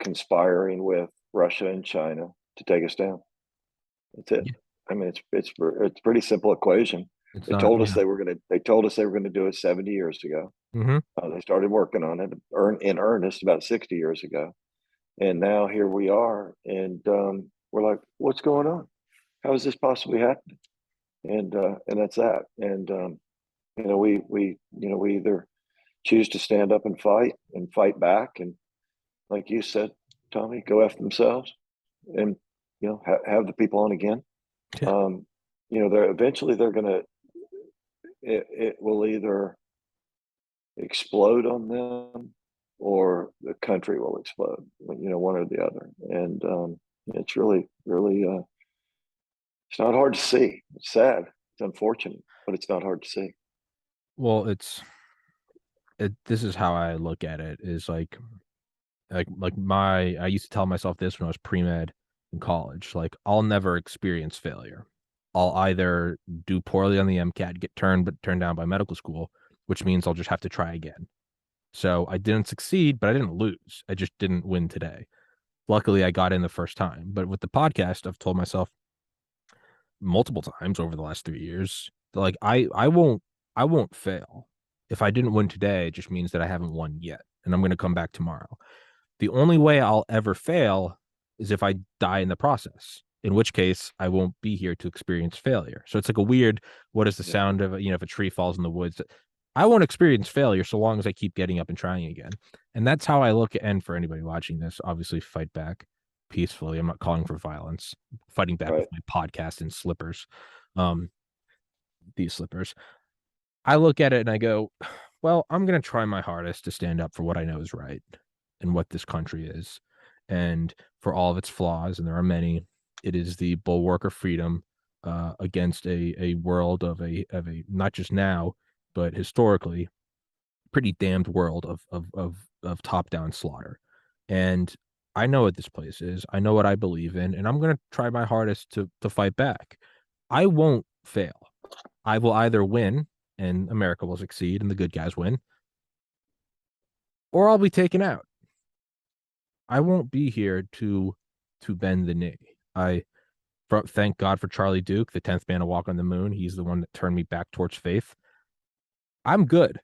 conspiring with Russia and China to take us down. That's it. Yeah. I mean, it's a pretty simple equation. It's They not, told us they were going to. They told us they were going to do it 70 years ago. mm-hmm. They started working on it in earnest about 60 years ago, and now here we are, and we're like, "What's going on? How is this possibly happening?" And that's that. And we either choose to stand up and fight back, and like you said, Tommy, go after themselves, and have the people on again. Yeah. They're eventually they're gonna it will either explode on them or the country will explode, one or the other. And it's really it's not hard to see. It's sad, it's unfortunate, but it's not hard to see. Well, this is how I look at it, is like I used to tell myself this when I was pre-med in college, like, I'll never experience failure. I'll either do poorly on the MCAT, get turned down by medical school, which means I'll just have to try again. So I didn't succeed, but I didn't lose. I just didn't win today. Luckily, I got in the first time. But with the podcast, I've told myself multiple times over the last 3 years, like I won't fail. If I didn't win today, it just means that I haven't won yet, and I'm going to come back tomorrow. The only way I'll ever fail is if I die in the process, in which case I won't be here to experience failure. So it's like a weird, what is the Yeah. sound of, if a tree falls in the woods? I won't experience failure so long as I keep getting up and trying again. And that's how I look at, and for anybody watching this, obviously fight back peacefully. I'm not calling for violence, fighting back with Right. my podcast and slippers. Um, these slippers. I look at it and I go, well, I'm going to try my hardest to stand up for what I know is right and what this country is. And for all of its flaws, and there are many, it is the bulwark of freedom against a world of a not just now, but historically pretty damned world of top down slaughter. And I know what this place is. I know what I believe in, and I'm going to try my hardest to fight back. I won't fail. I will either win and America will succeed and the good guys win, or I'll be taken out. I won't be here to bend the knee. Thank God for Charlie Duke, the 10th man to walk on the moon. He's the one that turned me back towards faith. I'm good.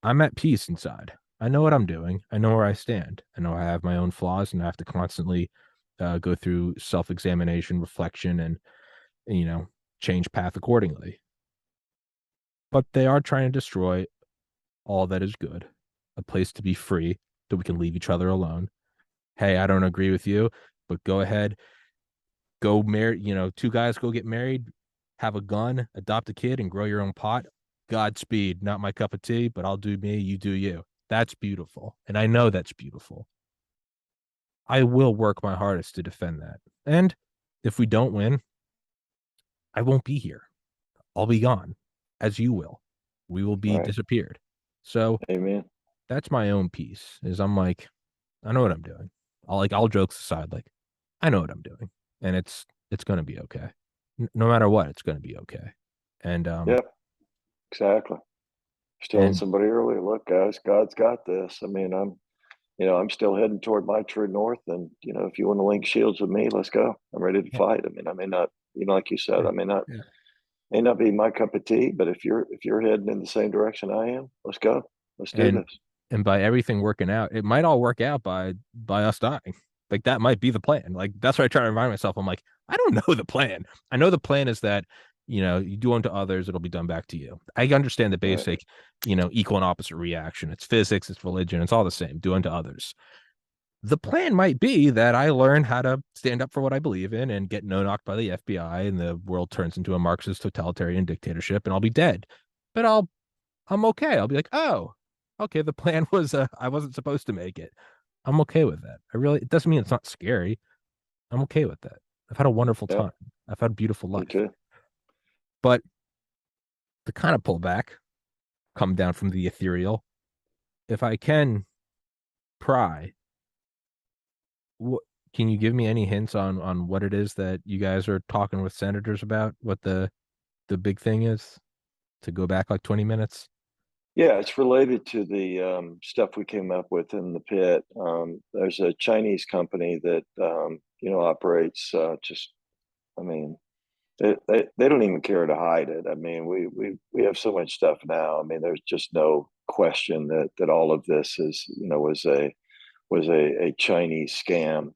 I'm at peace inside. I know what I'm doing. I know where I stand. I know I have my own flaws and I have to constantly go through self-examination, reflection, and change path accordingly. But they are trying to destroy all that is good, a place to be free, that we can leave each other alone. Hey, I don't agree with you, but go ahead, go marry, two guys go get married, have a gun, adopt a kid, and grow your own pot. Godspeed. Not my cup of tea, but I'll do me, you do you. That's beautiful. And I know that's beautiful. I will work my hardest to defend that. And if we don't win, I won't be here. I'll be gone, as you will. We will be Right. disappeared. So Amen. that's my own piece. Is I'm like, I know what I'm doing. All jokes aside, like I know what I'm doing, and it's gonna be okay. No matter what, it's gonna be okay. And Yep. Exactly. Just telling and somebody earlier, look, guys, God's got this. I mean, I'm still heading toward my true north, and if you want to link shields with me, let's go. I'm ready to yeah, fight. I mean, I may not, like you said, yeah, I yeah. may not be my cup of tea, but if you're heading in the same direction I am, let's go. Let's do and this. and by everything working out, it might all work out by us dying. Like that might be the plan. Like that's what I try to remind myself. I'm like, I don't know the plan. I know the plan is that you do unto others, it'll be done back to you. I understand the Right. basic, equal and opposite reaction. It's physics, it's religion, it's all the same. Do unto others. The plan might be that I learn how to stand up for what I believe in and get no knocked by the FBI, and the world turns into a Marxist totalitarian dictatorship, and I'll be dead. But I'm okay. I'll be like, oh, okay. The plan was I wasn't supposed to make it. I'm okay with that. It doesn't mean it's not scary. I'm okay with that. I've had a wonderful Yeah. time. I've had a beautiful Me life. too. But to kind of pull back, come down from the ethereal, if I can pry, what can you give me any hints on what it is that you guys are talking with senators about? What the big thing is to go back like 20 minutes? Yeah, it's related to the stuff we came up with in the pit. There's a Chinese company that operates just. I mean, they don't even care to hide it. I mean, we have so much stuff now. I mean, there's just no question that all of this is was a Chinese scam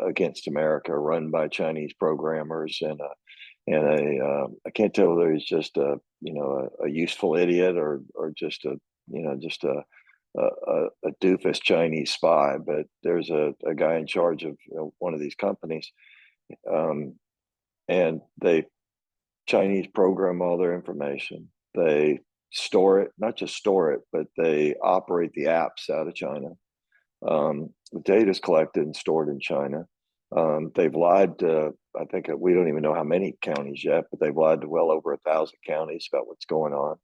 against America, run by Chinese programmers, and I can't tell whether he's just a useful idiot or just a doofus Chinese spy. But there's a guy in charge of one of these companies, um, and they Chinese program all their information. They store it, not just store it, but they operate the apps out of China. The data is collected and stored in China. They've lied to, I think we don't even know how many counties yet, but they've lied to well over 1,000 counties about what's going on.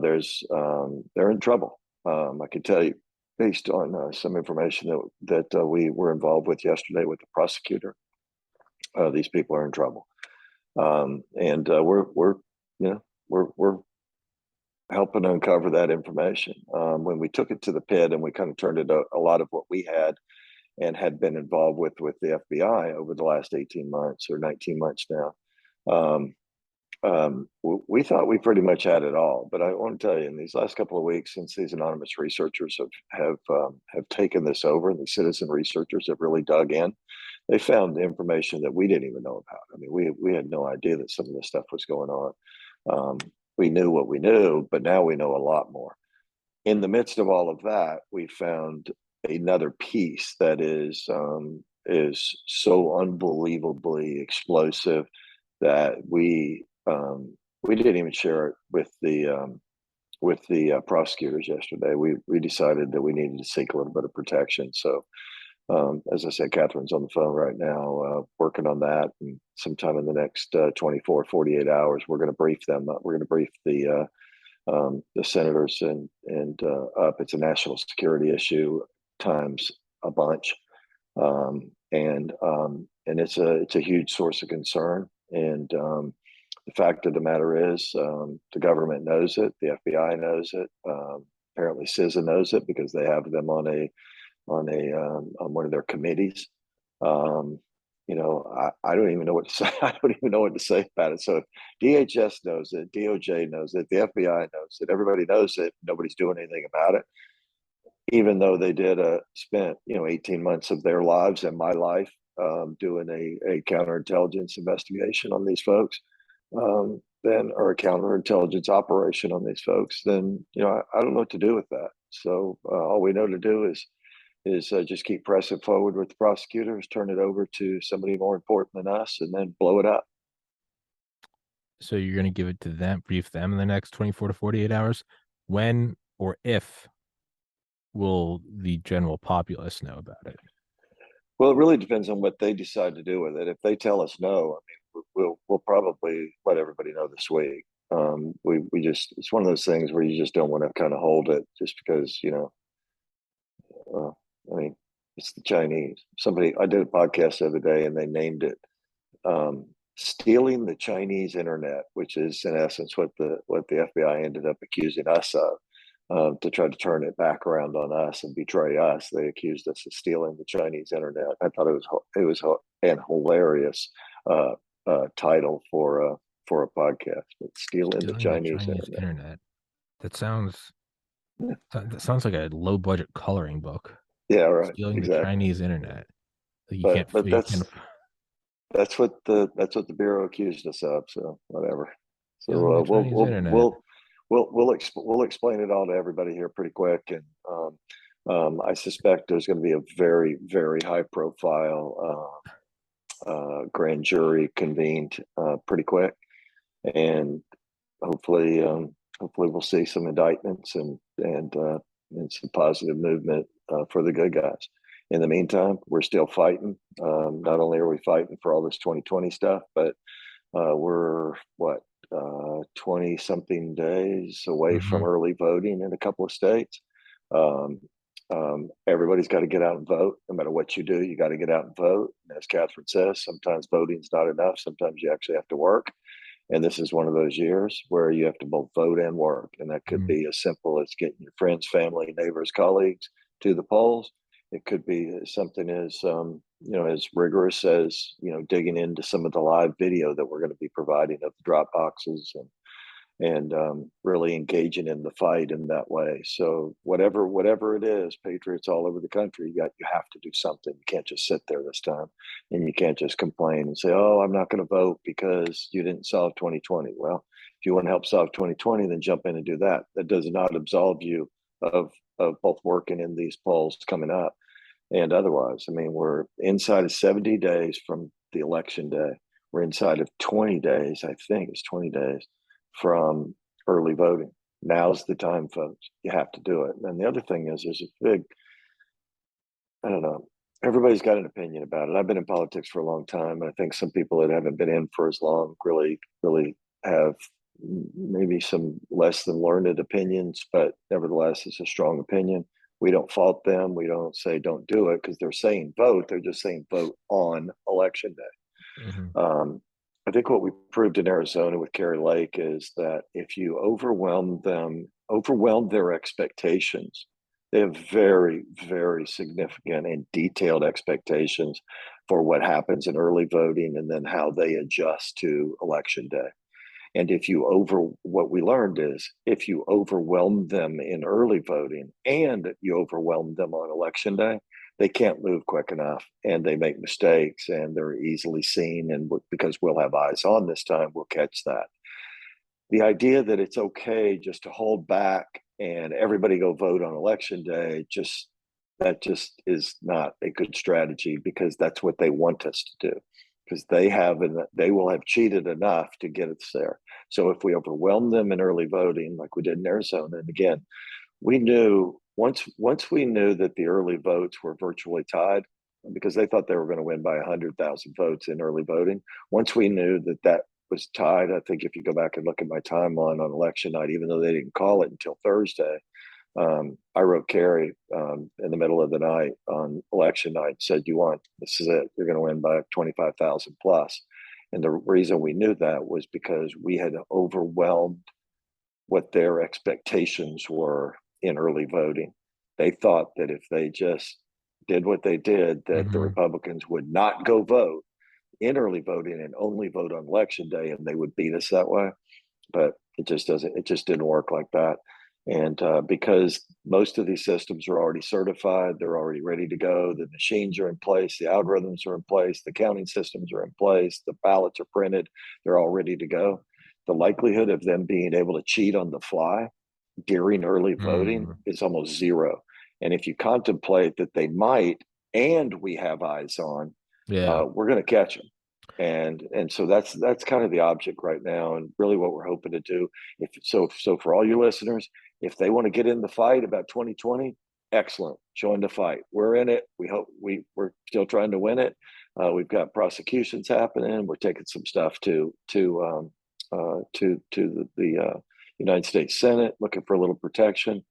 They're in trouble. I can tell you based on some information that we were involved with yesterday with the prosecutor. These people are in trouble. And we're you know we're helping uncover that information. When we took it to the pit and we kind of turned it a lot of what we had and had been involved with the FBI over the last 18 months or 19 months now. Um, we thought we pretty much had it all, but I want to tell you, in these last couple of weeks, since these anonymous researchers have taken this over, and the citizen researchers have really dug in, they found information that we didn't even know about. I mean, we had no idea that some of this stuff was going on. We knew what we knew, but now we know a lot more. In the midst of all of that, we found another piece that is so unbelievably explosive that we didn't even share it with the prosecutors yesterday. We decided that we needed to seek a little bit of protection. So as I said, Catherine's on the phone right now, working on that. And sometime in the next 24, 48 hours, we're going to brief them. We're going to brief the senators and up. It's a national security issue times a bunch, and it's a huge source of concern. And the fact of the matter is, the government knows it, the FBI knows it. Apparently, CISA knows it because they have them on one of their committees. I don't even know what to say. I don't even know what to say about it. So DHS knows it, DOJ knows it, the FBI knows it, everybody knows it. Nobody's doing anything about it, even though they did spent 18 months of their lives and my life doing a counterintelligence investigation on these folks. Then or a counterintelligence operation on these folks. Then I don't know what to do with that. So all we know to do is just keep pressing forward with the prosecutors, turn it over to somebody more important than us, and then blow it up. So you're going to give it to them, brief them in the next 24 to 48 hours. When or if will the general populace know about it? Well, it really depends on what they decide to do with it. If they tell us no, I mean, we'll probably let everybody know this week. We just, it's one of those things where you just don't want to kind of hold it just because I mean, it's the Chinese. I did a podcast the other day and they named it stealing the Chinese internet, which is in essence what the FBI ended up accusing us of. To try to turn it back around on us and betray us, they accused us of stealing the Chinese internet. I thought it was an hilarious title for a podcast, but stealing the Chinese internet. That sounds like a low budget coloring book. Yeah, right. Stealing Exactly. the Chinese internet. But that's what the Bureau accused us of. So whatever. So we'll explain it all to everybody here pretty quick. And I suspect there's going to be a very, very high profile grand jury convened pretty quick, and hopefully we'll see some indictments and some positive movement for the good guys. In the meantime, we're still fighting. Not only are we fighting for all this 2020 stuff, but we're 20 something days away from early voting in a couple of states. Everybody's got to get out and vote. No matter what you do, you got to get out and vote. And as Catherine says, sometimes voting's not enough. Sometimes you actually have to work. And this is one of those years where you have to both vote and work. And that could be as simple as getting your friends, family, neighbors, colleagues to the polls. It could be something as as rigorous as digging into some of the live video that we're going to be providing of the drop boxes and really engaging in the fight in that way. So whatever it is, patriots all over the country, you have to do something. You can't just sit there this time, and you can't just complain and say, "Oh, I'm not going to vote because you didn't solve 2020." Well, if you want to help solve 2020, then jump in and do that. That does not absolve you of both working in these polls coming up and otherwise. I mean, we're inside of 70 days from the election day. We're inside of 20 days. I think it's 20 days from early voting. Now's the time, folks. You have to do it. And the other thing is, there's a big, I don't know, everybody's got an opinion about it. I've been in politics for a long time. And I think some people that haven't been in for as long really, really have maybe some less than learned opinions, but nevertheless, it's a strong opinion. We don't fault them. We don't say don't do it because they're saying vote. They're just saying vote on election day. I think what we proved in Arizona with Kerry Lake is that if you overwhelm their expectations, they have very, very significant and detailed expectations for what happens in early voting and then how they adjust to election day. And what we learned is if you overwhelm them in early voting and you overwhelm them on election day, they can't move quick enough and they make mistakes and they're easily seen. And because we'll have eyes on this time, we'll catch that. The idea that it's okay just to hold back and everybody go vote on election day, that just is not a good strategy because that's what they want us to do because they will have cheated enough to get us there. So if we overwhelm them in early voting, like we did in Arizona, and again, we knew once we knew that the early votes were virtually tied because they thought they were going to win by 100,000 votes in early voting. Once we knew that was tied, I think if you go back and look at my timeline on election night, even though they didn't call it until Thursday, I wrote Kerry in the middle of the night on election night, said, this is it. You're going to win by 25,000 plus. And the reason we knew that was because we had overwhelmed what their expectations were in early voting. They thought that if they just did what they did, that the Republicans would not go vote in early voting and only vote on election day, and they would beat us that way. But it just didn't work like that. And because most of these systems are already certified, they're already ready to go. The machines are in place, the algorithms are in place, the counting systems are in place, the ballots are printed, they're all ready to go. The likelihood of them being able to cheat on the fly during early voting is almost zero. And if you contemplate that they might, and we have eyes on, we're going to catch them. And so that's kind of the object right now, and really what we're hoping to do. So for all your listeners, if they want to get in the fight about 2020, excellent, join the fight. We're in it. We're still trying to win it. We've got prosecutions happening. We're taking some stuff to the United States Senate, looking for a little protection,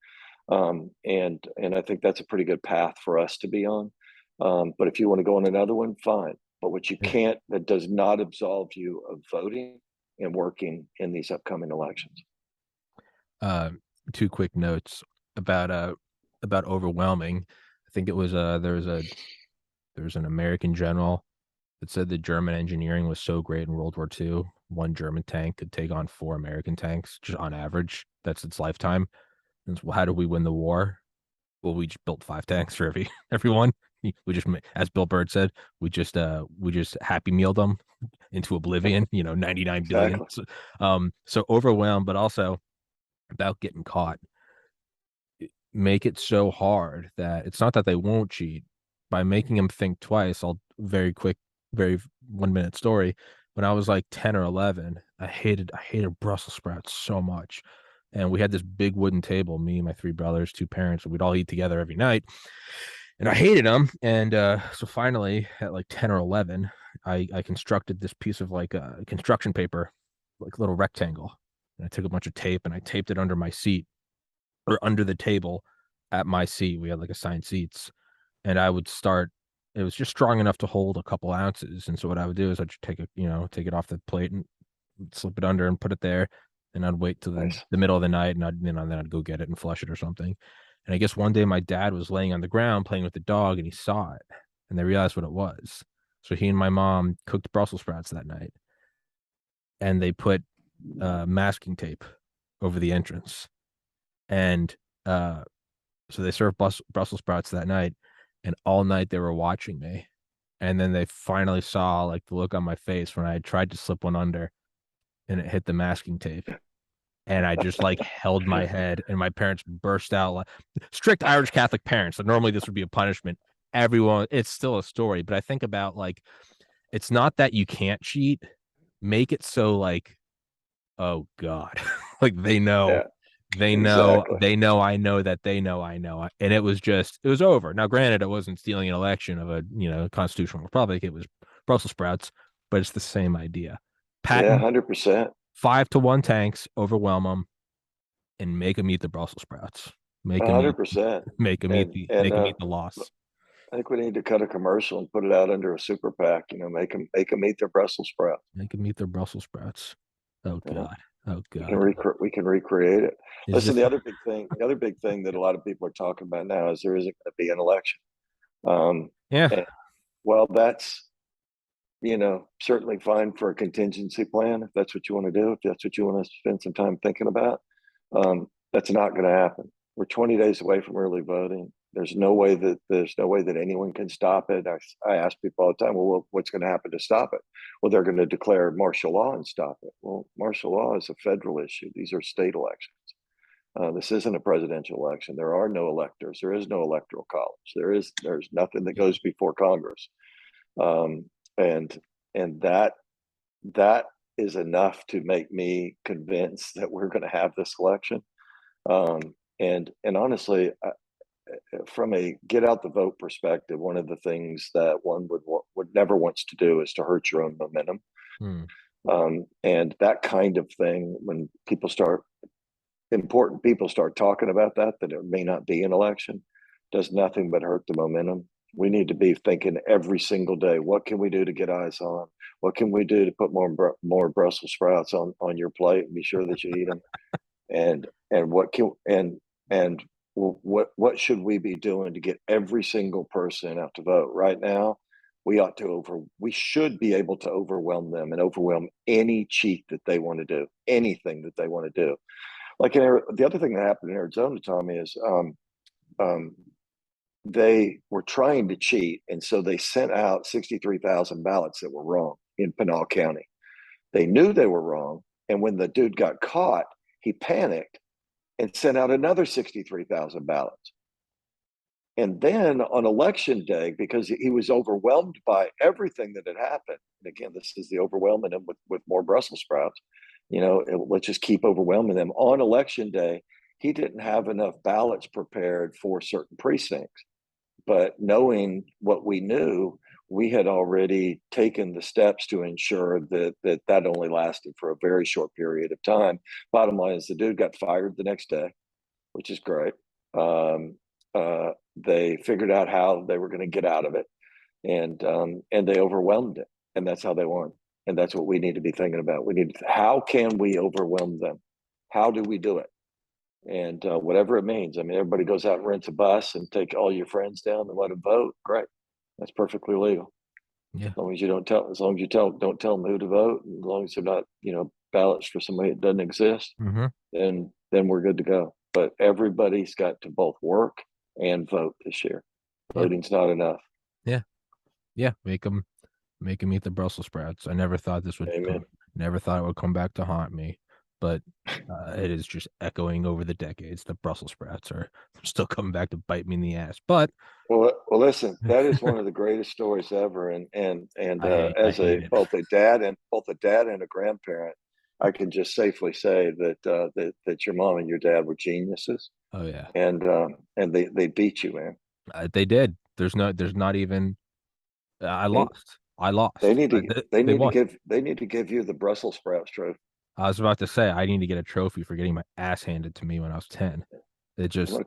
and I think that's a pretty good path for us to be on. But if you want to go on another one, fine. But what you can't, that does not absolve you of voting and working in these upcoming elections. Two quick notes about overwhelming. I think it was there was an American general that said the German engineering was so great in World War II, one German tank could take on 4 American tanks just on average. That's its lifetime. And so how did we win the war? Well, we just built 5 tanks for everyone. We just, as Bill Bird said, we just happy mealed them into oblivion. 99 billion. Exactly. So overwhelmed, but also about getting caught. Make it so hard that it's not that they won't cheat. By making them think twice, I'll very 1-minute story. When I was like 10 or 11, I hated Brussels sprouts so much. And we had this big wooden table, me, my 3 brothers, 2 parents, and we'd all eat together every night. And I hated them. And so finally, at like 10 or 11, I constructed this piece of like construction paper, like a little rectangle. And I took a bunch of tape and I taped it under my seat or under the table at my seat. We had like assigned seats. And I would start, it was just strong enough to hold a couple ounces. And so what I would do is I'd just take it off the plate and slip it under and put it there. And I'd wait till the middle of the night, and then I'd go get it and flush it or something. And I guess one day my dad was laying on the ground playing with the dog, and he saw it, and they realized what it was. So he and my mom cooked Brussels sprouts that night, and they put masking tape over the entrance, and so they served Brussels sprouts that night, and all night they were watching me, and then they finally saw like the look on my face when I had tried to slip one under, and it hit the masking tape. And I just like held my head, and my parents burst out like strict Irish Catholic parents. So normally this would be a punishment. Everyone, it's still a story, but I think about like, it's not that you can't cheat. Make it so like, oh God, like they know, Exactly. they know, I know that they know, I know. And it was over. Now, granted, it wasn't stealing an election of a constitutional republic. It was Brussels sprouts, but it's the same idea. Yeah, Patent 100%. 5-to-1 tanks, overwhelm them, and make them eat the Brussels sprouts. Make them eat. 100%. Make them eat And the loss. I think we need to cut a commercial and put it out under a super PAC. Make them eat their Brussels sprouts. They can eat their Brussels sprouts. Oh You know, God. Oh we can God. we can recreate it. Is Listen, this the other big thing that a lot of people are talking about now is there isn't going to be an election. yeah. And well, that's certainly fine for a contingency plan if that's what you want to do. If that's what you want to spend some time thinking about, that's not going to happen. We're 20 days away from early voting. There's no way that anyone can stop it. I ask people all the time, well, what's going to happen to stop it? Well, they're going to declare martial law and stop it. Well, martial law is a federal issue. These are state elections. This isn't a presidential election. There are no electors. There is no electoral college. There's nothing that goes before Congress. Um, and and that is enough to make me convinced that we're going to have this election. And honestly, from a get out the vote perspective, one of the things that one would never wants to do is to hurt your own momentum. Hmm. And that kind of thing, when important people start talking about that it may not be an election, does nothing but hurt the momentum. We need to be thinking every single day, what can we do to get eyes on? What can we do to put more Brussels sprouts on your plate and be sure that you eat them? And what should we be doing to get every single person out to vote? Right now, we should be able to overwhelm them and overwhelm any cheat that they want to do, anything that they want to do. Like the other thing that happened in Arizona, Tommy, is they were trying to cheat, and so they sent out 63,000 ballots that were wrong in Pinal County. They knew they were wrong, and when the dude got caught, he panicked and sent out another 63,000 ballots. And then on election day, because he was overwhelmed by everything that had happened, and again, this is the overwhelming him with more Brussels sprouts, let's just keep overwhelming them. On election day, he didn't have enough ballots prepared for certain precincts. But knowing what we knew, we had already taken the steps to ensure that only lasted for a very short period of time. Bottom line is the dude got fired the next day, which is great. They figured out how they were going to get out of it, and they overwhelmed it, and that's how they won. And that's what we need to be thinking about. How can we overwhelm them? How do we do it? And whatever it means. I mean, everybody goes out and rents a bus and take all your friends down and let them vote. Great, that's perfectly legal. Yeah. As long as you don't tell them who to vote, and as long as they're not, ballots for somebody that doesn't exist, Mm-hmm. then we're good to go. But everybody's got to both work and vote this year. Yeah. Voting's not enough. Yeah. Yeah. Make them eat the Brussels sprouts. I never thought this would Amen. never thought it would come back to haunt me, but it is just echoing over the decades. The Brussels sprouts are still coming back to bite me in the ass. But listen, that is one of the greatest stories ever. And I as hate it. both a dad and a grandparent, I can just safely say that your mom and your dad were geniuses. Oh yeah, And they beat you, man. they did. There's not even. I lost. I lost. They won. They need to give you the Brussels sprouts trophy. I was about to say I need to get a trophy for getting my ass handed to me when I was 10. It just I'm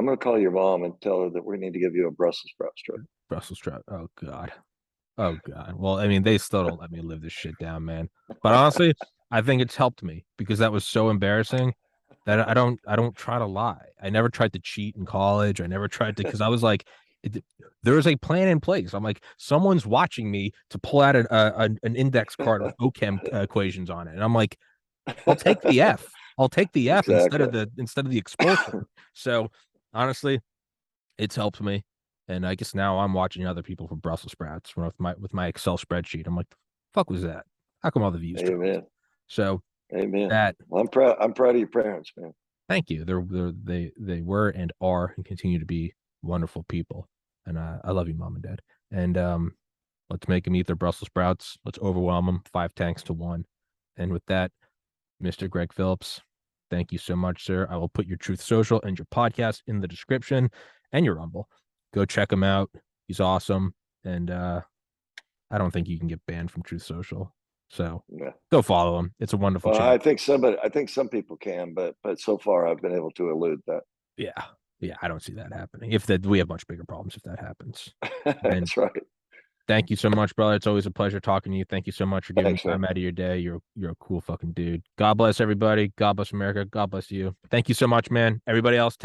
gonna call your mom and tell her that we need to give you a Brussels sprouts trophy. Brussels sprout. Oh God. Oh God. Well, I mean, they still don't let me live this shit down, man. But honestly, I think it's helped me because that was so embarrassing that I don't try to lie. I never tried to cheat in college. I never tried to because I was like, there is a plan in place. I'm like, someone's watching me to pull out an index card with OChem equations on it, and I'm like, I'll take the F. I'll take the F Exactly. instead of the expulsion. So honestly, it's helped me. And I guess now I'm watching other people for Brussels sprouts with my Excel spreadsheet. I'm like, the fuck was that? How come all the views dropped? Amen. So Amen. that Well, I'm proud of your parents, man. thank you. They were and are and continue to be wonderful people. And I love you, mom and dad. And let's make them eat their Brussels sprouts. Let's overwhelm them 5 tanks to 1. And with that, Mr. Gregg Phillips, thank you so much, sir. I will put your Truth Social and your podcast in the description and your Rumble. Go check him out. He's awesome. And I don't think you can get banned from Truth Social. So go follow him. It's a wonderful channel. I think some people can, but so far I've been able to elude that. Yeah. Yeah, I don't see that happening. If that, we have much bigger problems if that happens. And That's right. thank you so much, brother. It's always a pleasure talking to you. Thank you so much for giving Thanks, man. time out of your day. You're a cool fucking dude. God bless everybody. God bless America. God bless you. Thank you so much, man. Everybody else, take